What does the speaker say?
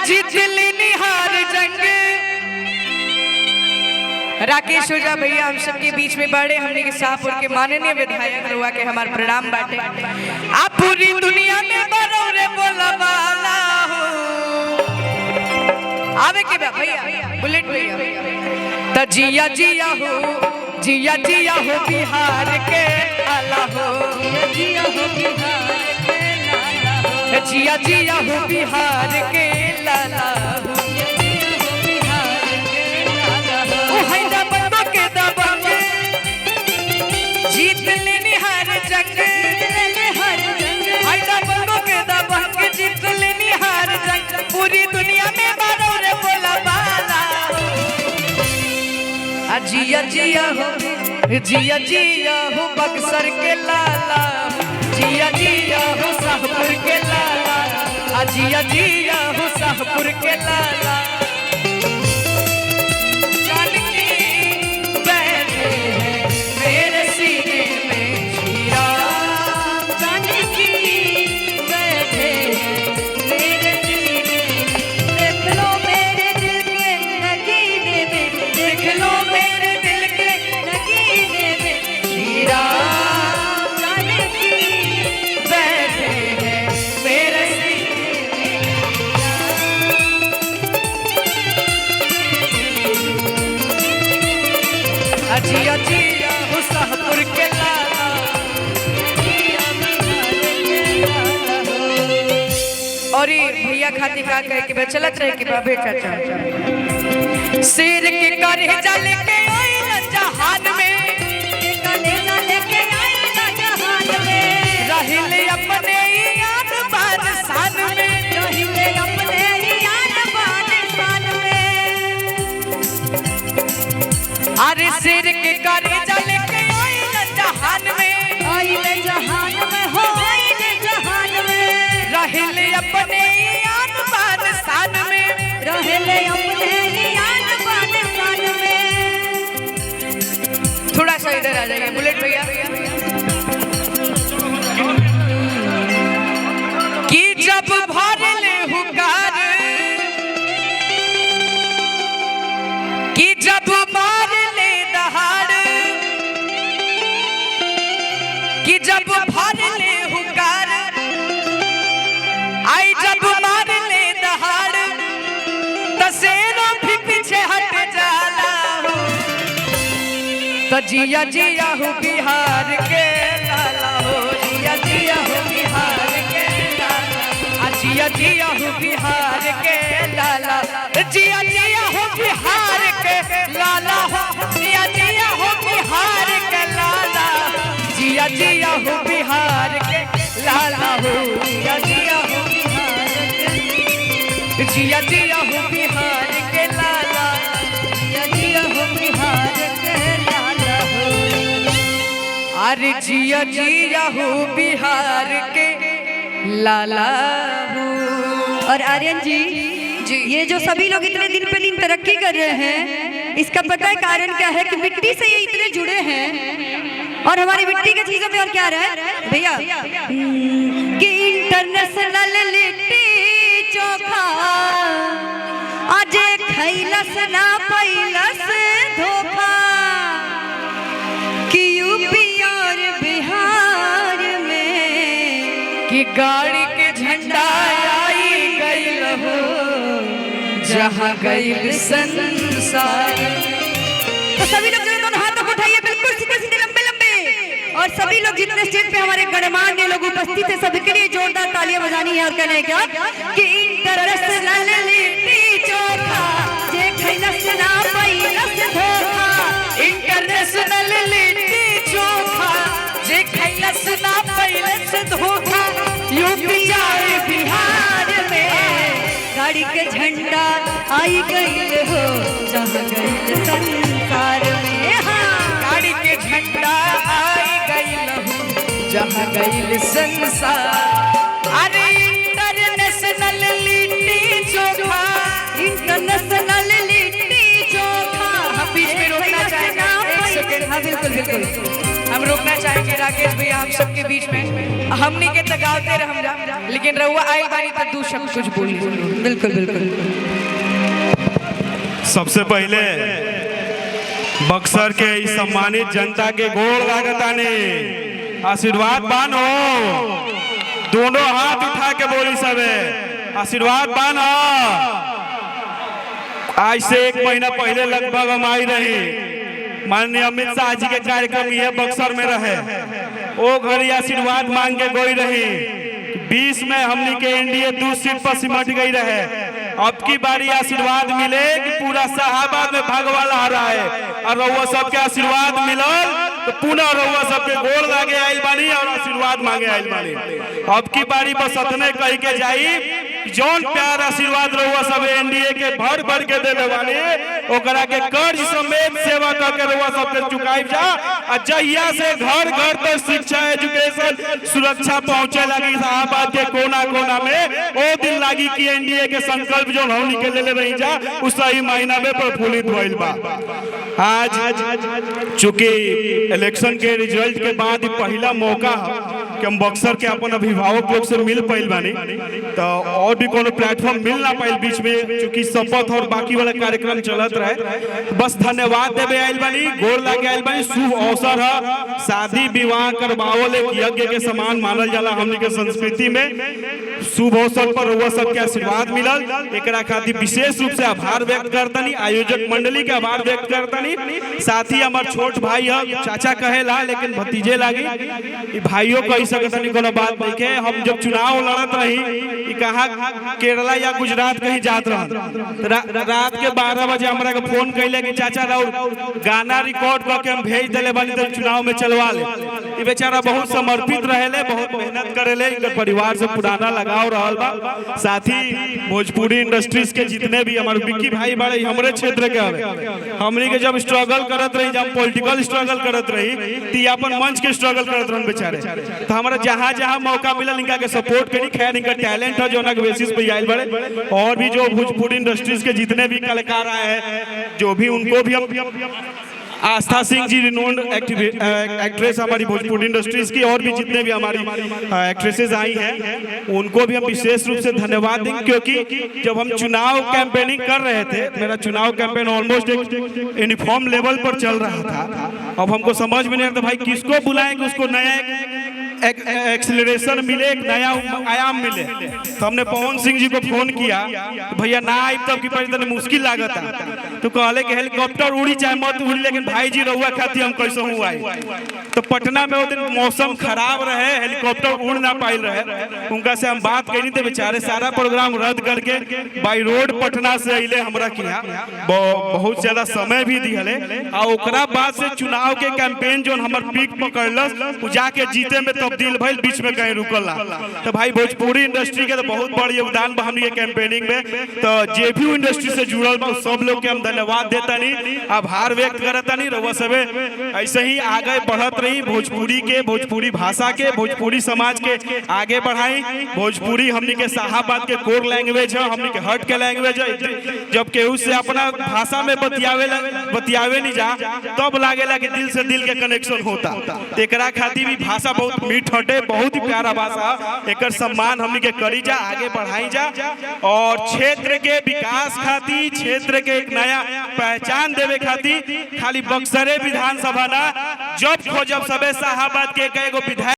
जीत लेनी हार जंग। राकेश ओझा भैया हम सबके बीच में बड़े हमने के शाहपुर के माननीय विधायक रुआ के हमारे प्रणाम बाटे। आप पूरी दुनिया में बरौरे बोला वाला हो आवे के भैया बुलेट भैया त जिया जिया हो जिया जिया हो बिहार के लाला हो जिया हो बिहार के लाला हो जिया जिया हो बिहार के लाला हो जीत लेनी हार जंग जीत लेनी हार जंग पूरी दुनिया में बरौरे बोला बाला जिया जिया हो बक्सर के लाला जिया जिया हो शाहपुर के लाला जिया जिया हो शाहपुर के लाला जिया जिया हो शाहपुर के लाला और भैया खाती का कह के चलत रहे के बाबे चाचा शेर के करे जाले के आइला जहान में कलेजा लेके आइला जहान में रहिले अपने याद बात सान में रहिले अपने याद बात सान में अरे शेर के करे जाले के आइला जहान में हो आइले जहान में रहिले अपने याद बात सान में रहिले अपने याद बात सान में। थोड़ा सा इधर आ जाइए बुलेट भैया कि जब भरले हुकार कि जब मारले दहाड़ कि जब भरले हुकार आई जब मारले दहाड़ तसेरों भी पीछे हट जाला हो तो जिया जिया हो बिहार के लाला हो जिया जिया हो बिहार के लाला जिया जिया हो बिहार के लाला जिया जिया हो बिहार के लाला हो जिया जिया हो बिहार के लाला जिया जिया हो बिहार के लाला हो जिया जिया हो बिहार के जिया जिया हो बिहार के लाला जिया जिया हो बिहार के लाला हो अरे जिया जिया हो बिहार के लाला हो। और आर्यन जी ये जो सभी लोग इतने दिन पे दिन तरक्की कर रहे हैं इसका पता है कारण क्या है कि मिट्टी से ये इतने जुड़े हैं और हमारी मिट्टी की चीजों में और क्या रहा है भैया कि इंटरनेशनल लिट्टी चोखा आज खैलस ना पैलस धोखा कि यूपी और बिहार में कि गाड़ी के झंडा आई गइल हो जहाँ गइल संसार। तो सभी लोग जो दोनों हाथों को उठाइए बिल्कुल सीधे सीधे लंबे लंबे और सभी लोग जितने स्टेज पे हमारे गणमान्य लोग उपस्थित हैं सभी के लिए जोरदार तालियां बजानी है और कहना है क्या कि इंटरनेशनल लिट्टी चोखा जे खैलस ना पैलस धोखा इंटरनेशनल लिट्टी चोखा जे खैलस ना पैलस धोखा यूपी और बिहार में गाड़ी के झंडा आई गई हो जहाँ गई संसार में गाड़ी के झंडा आई गई हो जहाँ गई संसार। अरे इंटरनेशनल लिट्टी चोखा इंटरनेशनल लिट्टी चोखा हम बीच में रोकना चाहेंगे एक सेकंड। हाँ बिल्कुल बिल्कुल हम रुकना चाहेंगे राकेश भैया हम सबके बीच में। हमनी के तो गाते रह जा, लेकिन रहुआ आइल बानी तो दू शब्द कुछ बोली। बिल्कुल बिल्कुल। सबसे पहले बक्सर के इस सम्मानित जनता के गोड़ लागतानी, आशीर्वाद बान हो, दोनों हाथ उठा के बोली सबे आशीर्वाद बान हो। आज से 1 महीना पहले लगभग हम आई रही, माननीय अमित शाह जी के कार्यक्रम ये बक्सर में रहे, वो घड़ी आशीर्वाद मांग के गई रही। 20 में हमनी के एनडीए 2 सीट पर सिमट गई रहे। अब की बारी आशीर्वाद मिले कि पूरा शाहाबाद में भगवा लहरा है और रउआ सबके आशीर्वाद मिलल तो पुनः रउआ सबके गोड़ लागे आइल बानी और आशीर्वाद मांगे आइल बानी। अब की बारी बस अतने कह के जाई, जौन प्यार आशीर्वाद रउआ सब एनडीए के भर भर के देले बानी, ओकरा के कर्ज समेत सेवा करके रउआ सबके चुकाई जा। और जहिया से घर घर तक शिक्षा, एजुकेशन, सुरक्षा पहुंचे लगी शाहाबाद के कोना कोना में, वो दिन लागी कि एनडीए के संकल्प जो हमनी के लेले रही जा उस सही महीना में प्रफुल्लित भइल बा। आज चूंकि इलेक्शन के रिजल्ट के बाद पहला मौका कि हम बक्सर के अपन अभिभावक लोग से मिल पाइल बानी, तो और भी कोनो प्लेटफॉर्म मिल ना पाइल बीच में, चूंकि शपथ और बाकी वाला कार्यक्रम चलत रहे। बस धन्यवाद देवे आइल बानी, गोड़ लागे आइल बानी। शुभ अवसर है, शादी विवाह करवावल एक यज्ञ के समान मानल जाला हमनी के संस्कृति में। शुभ अवसर पर रउआ सबके आशीर्वाद मिलल, एकरा खातिर विशेष रूप से आभार व्यक्त करतनी, आयोजक मंडली के आभार व्यक्त करतनी। साथ ही हमार छोट भाई है, चाचा कहेला लेकिन भतीजे लागी, भाइयों कह सकतनी, कोनो बात नहीं के। हम जब चुनाव लड़त रही कहा केरला या गुजरात कहीं जात रह, रात के 12 बजे हमरा के फोन कैले कि चाचा राउर गाना रिकॉर्ड करके हम भेज दिले बानी तो चुनाव में चलवा ले। ये बेचारा बहुत समर्पित रहेले, बहुत मेहनत करेले, इनके परिवार से पुराना लगाव रहल बा। साथ ही भोजपुरी इंडस्ट्रीज के जितने भी हमारे विक्की भाई बड़े हमरे क्षेत्र के हवे, हमनी के जब स्ट्रगल करत रही, जब पॉलिटिकल स्ट्रगल करत रही, ती अपन मंच के स्ट्रगल करत रहन बेचारे। तो हमारा जहाँ जहाँ मौका मिलल इनका के सपोर्ट करी। खैर इनका टैलेंट है जो ना बेसिस पे आइल बड़े, और भी जो भोजपुरी इंडस्ट्रीज के जितने भी कलाकार आए हैं, जो भी उनको भी हम आस्था सिंह जी रिनोन्ड एक्ट्रेस हमारी भोजपुरी इंडस्ट्रीज की, और भी जितने भी हमारी एक्ट्रेसेस आई हैं उनको भी हम विशेष रूप से धन्यवाद देंगे। क्योंकि जब हम चुनाव कैंपेनिंग कर रहे थे, मेरा चुनाव कैंपेन ऑलमोस्ट एक यूनिफॉर्म लेवल पर चल रहा था। अब हमको समझ में नहीं आता भाई किसको बुलाएं कि उसको नया एक्सेलरेशन मिले, एक नया आयाम मिले। तो हमने पवन सिंह जी को फोन किया, भैया ना आई तब की परिस्थिति मुश्किल लागत है, तो कहले कि हेलीकॉप्टर उड़ी चाहे मत उड़ी, लेकिन भाई जी रहुआ खाती हम कैसे हूँ आई। तो पटना में वो दिन मौसम खराब रहे, हेलीकॉप्टर उड़ ना पाइल रहे, उनका से हम बात करी थे, बेचारे सारा प्रोग्राम रद्द करके बाई रोड पटना से अले हमरा किया, बहुत ज्यादा समय भी दिहले। और ओकरा बाद से चुनाव के कैंपेन जो हमार पीक पकड़लस, जाके जीते में तब्दील भइल, बीच में कहीं रुकल ना। तो भाई भोजपुरी इंडस्ट्री के तो बहुत बड़ा योगदान बा हमनी के कैंपेनिंग में। तो जे भी इंडस्ट्री से जुड़ल बा सब लोग के हम धन्यवाद देतानी, आभार व्यक्त करतानी। रउआ सबे ऐसे ही आगे बढ़त रही, भोजपुरी के, भोजपुरी भाषा के, भोजपुरी समाज के आगे बढ़ाई। भोजपुरी हमनी के शाहाबाद के कोर लैंग्वेज है, हमनी के हट के लैंग्वेज है। जब केहू से अपना भाषा में बतियावे नहीं जा, तब लागेला कि दिल से दिल के कनेक्शन होता। एकरा खातिर भी भाषा बहुत मीठ हटे, बहुत ही प्यारा भाषा, एकर सम्मान हमनी के करी जा, आगे बढ़ाई जा। और क्षेत्र के विकास खातिर, क्षेत्र के एक नया पहचान देवे खातिर खाली बक्सरे विधानसभा ना, जब खोजब सबे शाहाबाद के एगो विधायक